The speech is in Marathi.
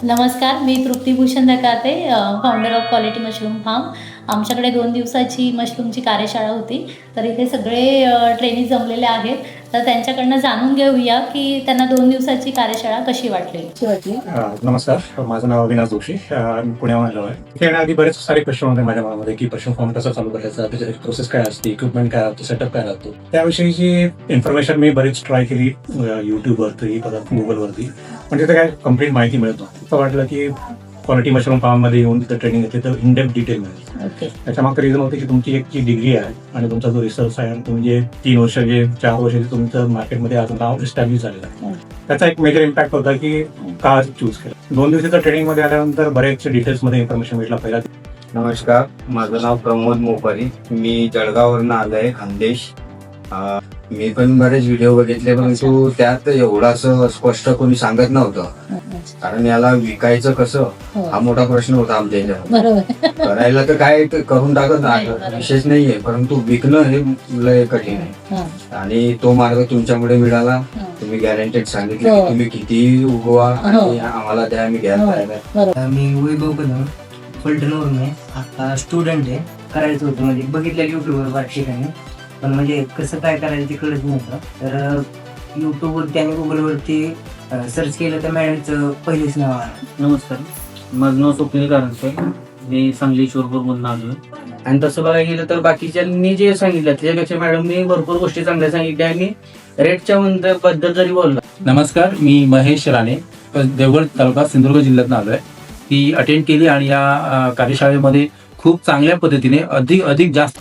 नमस्कार, मी Trupti Bhushan Dakate, founder of quality mushroom farm. आमच्याकडे 2 दिवसाची मशरूमची कार्यशाळा होती. तर इथे सगळे ट्रेनी जमलेले आहेत. तर त्यांच्याकडनं जाणून घेऊया की त्यांना 2 दिवसाची कार्यशाळा कशी वाटली. नमस्कार, माझं नाव अविनाश जोशी. मी पुण्याहून आलो आहे. इथे येण्याआधी बरेच सारे प्रश्न होते माझ्या मनामध्ये की मशरूम फार्म कसा चालू करायचा, त्याची प्रोसेस काय असते, इक्विपमेंट काय असतो, सेटअप काय राहतो. त्याविषयीची इन्फॉर्मेशन मी बरीच ट्राय केली युट्यूबवरती, परत गुगलवरती. पण तिथे काय कम्प्लीट माहिती मिळत नव्हती. असं वाटलं की क्वालिटी मशरूम फार्ममध्ये येऊन तिथं ट्रेनिंग घेतली तर इन डेप्थ डिटेल मिळेल. ओके. त्याच्यामागचं रिझन होते की तुमची एक जी डिग्री आहे आणि तुमचा जो रिसर्च आहे आणि तुम्ही जे 3 वर्ष 4 वर्ष तुमचं मार्केटमध्ये आज नाव एस्टॅब्लिश झालेलं आहे, त्याचा एक मेजर इम्पॅक्ट होता की का चूज केलं. 2 दिवसाच्या ट्रेनिंगमध्ये आल्यानंतर बरेच डिटेल्समध्ये इन्फॉर्मेशन भेटला. पहिला नमस्कार, माझं नाव प्रमोद मोपारी. मी जळगाववरून आलोय, खानदेश. मी पण बरेच व्हिडिओ बघितले, परंतु त्यात एवढं असं स्पष्ट कोणी सांगत नव्हतं. कारण याला विकायचं कसं हा मोठा प्रश्न होता आमच्या इथे. बरोबर. करायला तर काय करून टाकत नाही, विशेष नाहीये, परंतु विकणं हे लय कठीण आहे. आणि तो मार्ग तुमच्यामुळे मिळाला. तुम्ही गॅरंटेड सांगितले की तुम्ही किती उगवा आणि आम्हाला द्या, आम्ही घ्यायला तयार आहे. मी वैभव कदम फलटणवरून आहे. आता स्टुडंट आहे. करायचं होतं म्हणजे बघितलं युट्यूबवर बऱ्याच ठिकाणी, पण म्हणजे कसं काय करायचं ते कळत नव्हतं. तर युट्यूबवरती आणि गुगलवरती सर्च केलं तर मॅडमचं पहिलेच नाव आलं. नमस्कार, माझं नाव स्वप्नील कारंजकर. मी सांगली शोरपूरमधून आलो. आणि तसं बघायला गेलं तर बाकीच्यांनी जे सांगितलं त्याच्यापेक्षा मॅडमनी भरपूर गोष्टी चांगल्या सांगितल्या आणि रेटच्या बद्दल जरी बोलला. नमस्कार, मी महेश राणे, देवगड तालुका सिंधुदुर्ग जिल्ह्यातून आलो आहे. ती अटेंड केली आणि या कार्यशाळेमध्ये खूप चांगल्या पद्धतीने अधिक जास्त